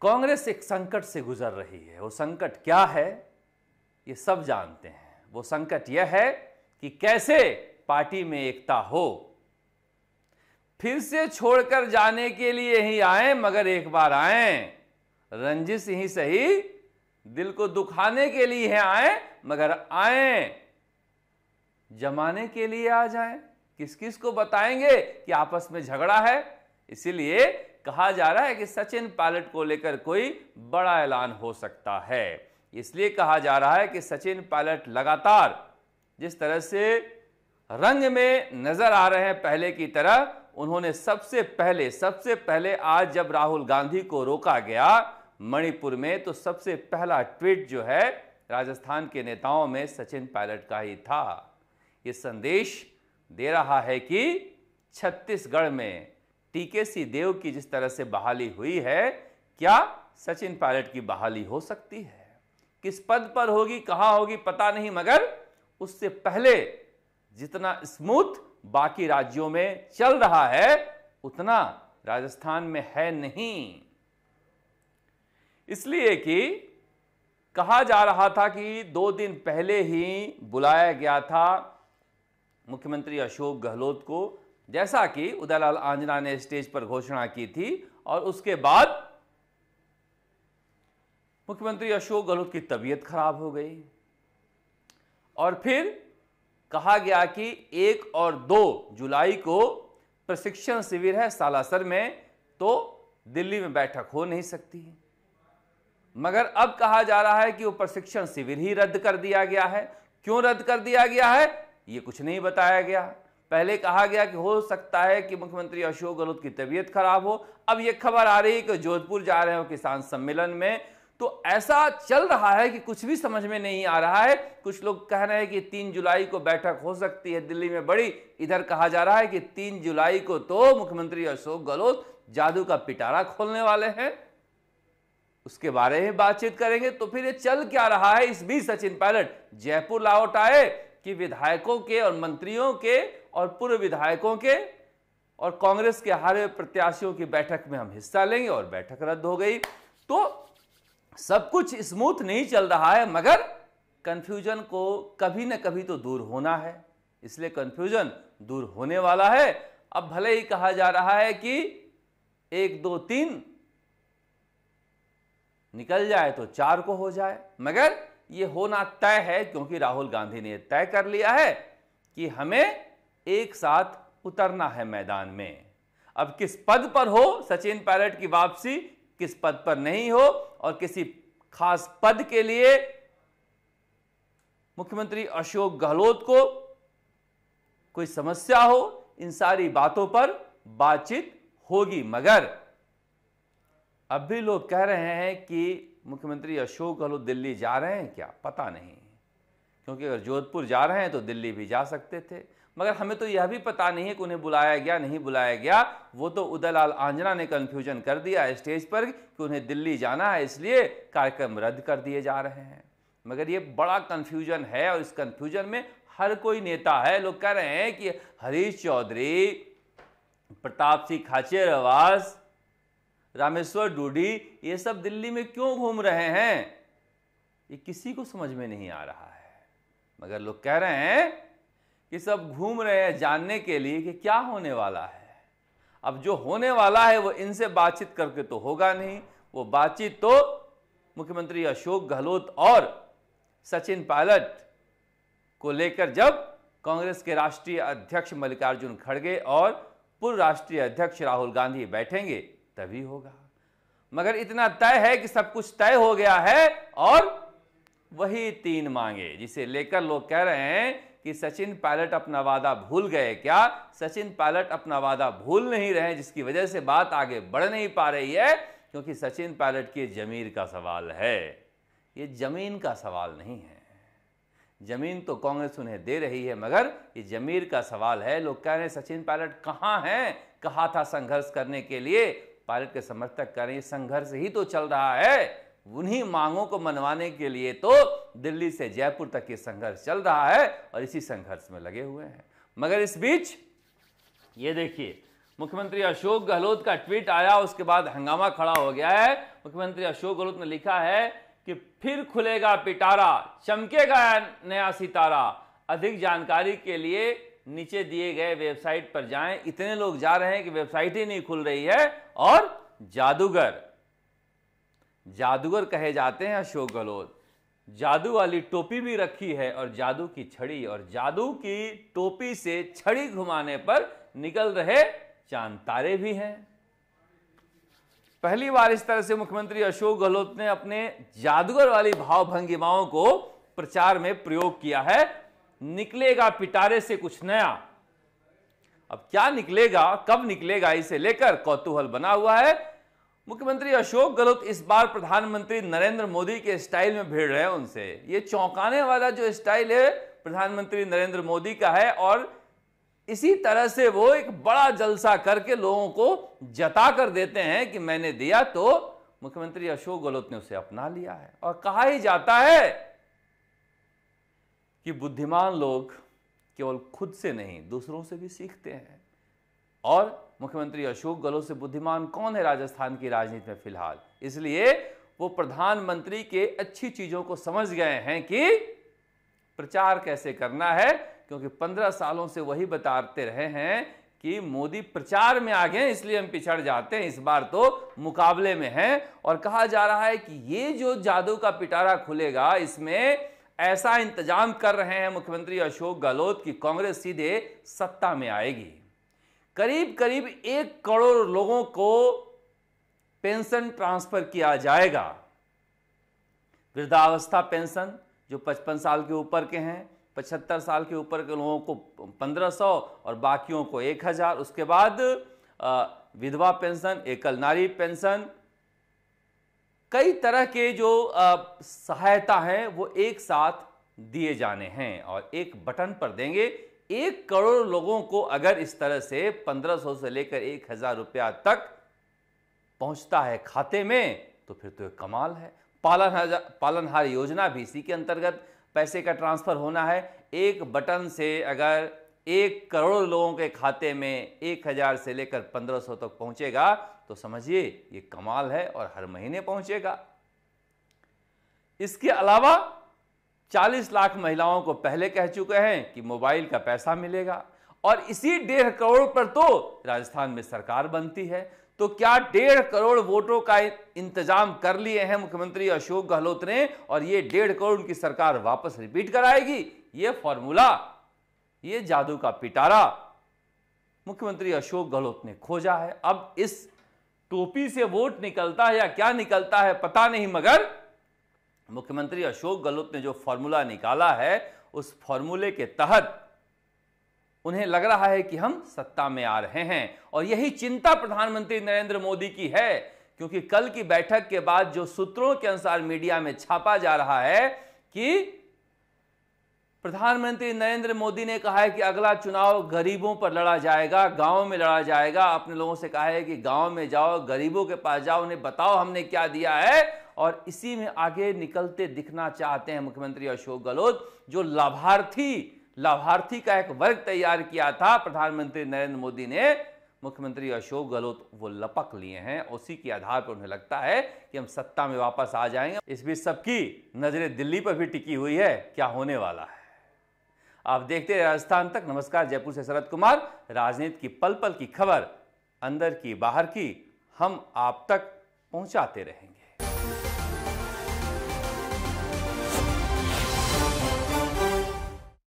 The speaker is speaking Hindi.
कांग्रेस एक संकट से गुजर रही है। वो संकट क्या है ये सब जानते हैं। वो संकट यह है कि कैसे पार्टी में एकता हो। फिर से छोड़कर जाने के लिए ही आए, मगर एक बार आए, रंजिश ही सही, दिल को दुखाने के लिए आए, मगर आए, जमाने के लिए आ जाएं। किस किस को बताएंगे कि आपस में झगड़ा है। इसीलिए कहा जा रहा है कि सचिन पायलट को लेकर कोई बड़ा ऐलान हो सकता है। इसलिए कहा जा रहा है कि सचिन पायलट लगातार जिस तरह से रंग में नजर आ रहे हैं पहले की तरह, उन्होंने सबसे पहले आज जब राहुल गांधी को रोका गया मणिपुर में, तो सबसे पहला ट्वीट जो है राजस्थान के नेताओं में सचिन पायलट का ही था। यह संदेश दे रहा है कि छत्तीसगढ़ में टीकेसी देव की जिस तरह से बहाली हुई है, क्या सचिन पायलट की बहाली हो सकती है। किस पद पर होगी, कहां होगी पता नहीं, मगर उससे पहले जितना स्मूथ बाकी राज्यों में चल रहा है उतना राजस्थान में है नहीं। इसलिए कि कहा जा रहा था कि 2 दिन पहले ही बुलाया गया था मुख्यमंत्री अशोक गहलोत को, जैसा कि उदयलाल आंजना ने स्टेज पर घोषणा की थी। और उसके बाद मुख्यमंत्री अशोक गहलोत की तबीयत खराब हो गई और फिर कहा गया कि 1 और 2 जुलाई को प्रशिक्षण शिविर है सालासर में, तो दिल्ली में बैठक हो नहीं सकती। मगर अब कहा जा रहा है कि वो प्रशिक्षण शिविर ही रद्द कर दिया गया है। क्यों रद्द कर दिया गया है ये कुछ नहीं बताया गया। पहले कहा गया कि हो सकता है कि मुख्यमंत्री अशोक गहलोत की तबीयत खराब हो। अब यह खबर आ रही है कि जोधपुर जा रहे हो किसान सम्मेलन में। तो ऐसा चल रहा है कि कुछ भी समझ में नहीं आ रहा है। कुछ लोग कह रहे हैं कि 3 जुलाई को बैठक हो सकती है दिल्ली में बड़ी। इधर कहा जा रहा है कि 3 जुलाई को तो मुख्यमंत्री अशोक गहलोत जादू का पिटारा खोलने वाले हैं, उसके बारे में बातचीत करेंगे। तो फिर ये चल क्या रहा है। इस बीच सचिन पायलट जयपुर लौट आए कि विधायकों के और मंत्रियों के और पूर्व विधायकों के और कांग्रेस के हारे हुए प्रत्याशियों की बैठक में हम हिस्सा लेंगे, और बैठक रद्द हो गई। तो सब कुछ स्मूथ नहीं चल रहा है, मगर कंफ्यूजन को कभी ना कभी तो दूर होना है। इसलिए कंफ्यूजन दूर होने वाला है। अब भले ही कहा जा रहा है कि 1 2 3 निकल जाए तो 4 को हो जाए, मगर यह होना तय है, क्योंकि राहुल गांधी ने तय कर लिया है कि हमें एक साथ उतरना है मैदान में। अब किस पद पर हो सचिन पायलट की वापसी, किस पद पर नहीं हो, और किसी खास पद के लिए मुख्यमंत्री अशोक गहलोत को कोई समस्या हो, इन सारी बातों पर बातचीत होगी। मगर अब भी लोग कह रहे हैं कि मुख्यमंत्री अशोक गहलोत दिल्ली जा रहे हैं क्या, पता नहीं। क्योंकि अगर जोधपुर जा रहे हैं तो दिल्ली भी जा सकते थे, मगर हमें तो यह भी पता नहीं है कि उन्हें बुलाया गया नहीं बुलाया गया। वो तो उदयलाल आंजना ने कंफ्यूजन कर दिया स्टेज पर कि उन्हें दिल्ली जाना है, इसलिए कार्यक्रम रद्द कर दिए जा रहे हैं। मगर ये बड़ा कंफ्यूजन है, और इस कंफ्यूजन में हर कोई नेता है। लोग कह रहे हैं कि हरीश चौधरी, प्रताप सिंह खाचरियावास, रामेश्वर डूडी, ये सब दिल्ली में क्यों घूम रहे हैं, ये किसी को समझ में नहीं आ रहा है। मगर लोग कह रहे हैं कि सब घूम रहे हैं जानने के लिए कि क्या होने वाला है। अब जो होने वाला है वो इनसे बातचीत करके तो होगा नहीं। वो बातचीत तो मुख्यमंत्री अशोक गहलोत और सचिन पायलट को लेकर जब कांग्रेस के राष्ट्रीय अध्यक्ष मल्लिकार्जुन खड़गे और पूर्व राष्ट्रीय अध्यक्ष राहुल गांधी बैठेंगे तभी होगा। मगर इतना तय है कि सब कुछ तय हो गया है, और वही 3 मांगे जिसे लेकर लोग कह रहे हैं कि सचिन पायलट अपना वादा भूल गए क्या। सचिन पायलट अपना वादा भूल नहीं रहे, जिसकी वजह से बात आगे बढ़ नहीं पा रही है, क्योंकि सचिन पायलट की जमीर का सवाल है। ये जमीन का सवाल नहीं है। जमीन तो कांग्रेस उन्हें दे रही है, मगर ये जमीर का सवाल है। लोग कह रहे हैं सचिन पायलट कहां हैं, कहा था संघर्ष करने के लिए। पायलट के समर्थक कह रहे हैं संघर्ष ही तो चल रहा है। उन्हीं मांगों को मनवाने के लिए तो दिल्ली से जयपुर तक ये संघर्ष चल रहा है, और इसी संघर्ष में लगे हुए हैं। मगर इस बीच ये देखिए, मुख्यमंत्री अशोक गहलोत का ट्वीट आया, उसके बाद हंगामा खड़ा हो गया है। मुख्यमंत्री अशोक गहलोत ने लिखा है कि फिर खुलेगा पिटारा, चमकेगा नया सितारा। अधिक जानकारी के लिए नीचे दिए गए वेबसाइट पर जाएं। इतने लोग जा रहे हैं कि वेबसाइट ही नहीं खुल रही है। और जादूगर कहे जाते हैं अशोक गहलोत। जादू वाली टोपी भी रखी है और जादू की छड़ी, और जादू की टोपी से छड़ी घुमाने पर निकल रहे चांद तारे भी हैं। पहली बार इस तरह से मुख्यमंत्री अशोक गहलोत ने अपने जादूगर वाली भाव भंगिमाओं को प्रचार में प्रयोग किया है। निकलेगा पिटारे से कुछ नया। अब क्या निकलेगा, कब निकलेगा, इसे लेकर कौतूहल बना हुआ है। मुख्यमंत्री अशोक गहलोत इस बार प्रधानमंत्री नरेंद्र मोदी के स्टाइल में भिड़ रहे हैं उनसे। ये चौंकाने वाला जो स्टाइल है प्रधानमंत्री नरेंद्र मोदी का है, और इसी तरह से वो एक बड़ा जलसा करके लोगों को जता कर देते हैं कि मैंने दिया तो मुख्यमंत्री अशोक गहलोत ने उसे अपना लिया है। और कहा ही जाता है कि बुद्धिमान लोग केवल खुद से नहीं दूसरों से भी सीखते हैं। और मुख्यमंत्री अशोक गहलोत से बुद्धिमान कौन है राजस्थान की राजनीति में फिलहाल? इसलिए वो प्रधानमंत्री के अच्छी चीजों को समझ गए हैं कि प्रचार कैसे करना है, क्योंकि 15 सालों से वही बताते रहे हैं कि मोदी प्रचार में आगे हैं इसलिए हम पिछड़ जाते हैं, इस बार तो मुकाबले में हैं। और कहा जा रहा है कि ये जो जादू का पिटारा खुलेगा, इसमें ऐसा इंतजाम कर रहे हैं मुख्यमंत्री अशोक गहलोत कि कांग्रेस सीधे सत्ता में आएगी। करीब करीब 1 करोड़ लोगों को पेंशन ट्रांसफर किया जाएगा। वृद्धावस्था पेंशन जो 55 साल के ऊपर के हैं, 75 साल के ऊपर के लोगों को 1500 और बाकियों को 1000। उसके बाद विधवा पेंशन, एकल नारी पेंशन, कई तरह के जो सहायता है वो एक साथ दिए जाने हैं और एक बटन पर देंगे। 1 करोड़ लोगों को अगर इस तरह से 1500 से लेकर 1000 रुपया तक पहुंचता है खाते में तो फिर तो एक कमाल है। पालनहार योजना भी इसी के अंतर्गत पैसे का ट्रांसफर होना है। एक बटन से अगर 1 करोड़ लोगों के खाते में 1000 से लेकर 1500 तक पहुंचेगा तो समझिए ये कमाल है, और हर महीने पहुंचेगा। इसके अलावा 40 लाख महिलाओं को पहले कह चुके हैं कि मोबाइल का पैसा मिलेगा, और इसी 1.5 करोड़ पर तो राजस्थान में सरकार बनती है। तो क्या 1.5 करोड़ वोटों का इंतजाम कर लिए हैं मुख्यमंत्री अशोक गहलोत ने, और ये 1.5 करोड़ उनकी सरकार वापस रिपीट कराएगी? ये फॉर्मूला, ये जादू का पिटारा मुख्यमंत्री अशोक गहलोत ने खोजा है। अब इस टोपी से वोट निकलता है या क्या निकलता है पता नहीं, मगर मुख्यमंत्री अशोक गहलोत ने जो फॉर्मूला निकाला है उस फॉर्मूले के तहत उन्हें लग रहा है कि हम सत्ता में आ रहे हैं। और यही चिंता प्रधानमंत्री नरेंद्र मोदी की है, क्योंकि कल की बैठक के बाद जो सूत्रों के अनुसार मीडिया में छापा जा रहा है कि प्रधानमंत्री नरेंद्र मोदी ने कहा है कि अगला चुनाव गरीबों पर लड़ा जाएगा, गांव में लड़ा जाएगा। अपने लोगों से कहा है कि गांव में जाओ, गरीबों के पास जाओ, उन्हें बताओ हमने क्या दिया है, और इसी में आगे निकलते दिखना चाहते हैं मुख्यमंत्री अशोक गहलोत। जो लाभार्थी का एक वर्ग तैयार किया था प्रधानमंत्री नरेंद्र मोदी ने, मुख्यमंत्री अशोक गहलोत वो लपक लिए हैं। उसी के आधार पर उन्हें लगता है कि हम सत्ता में वापस आ जाएंगे। इस बीच सबकी नजरें दिल्ली पर भी टिकी हुई है, क्या होने वाला है। आप देखते रहे राजस्थान तक। नमस्कार, जयपुर से शरद कुमार। राजनीति की पल पल की खबर, अंदर की बाहर की, हम आप तक पहुंचाते रहेंगे।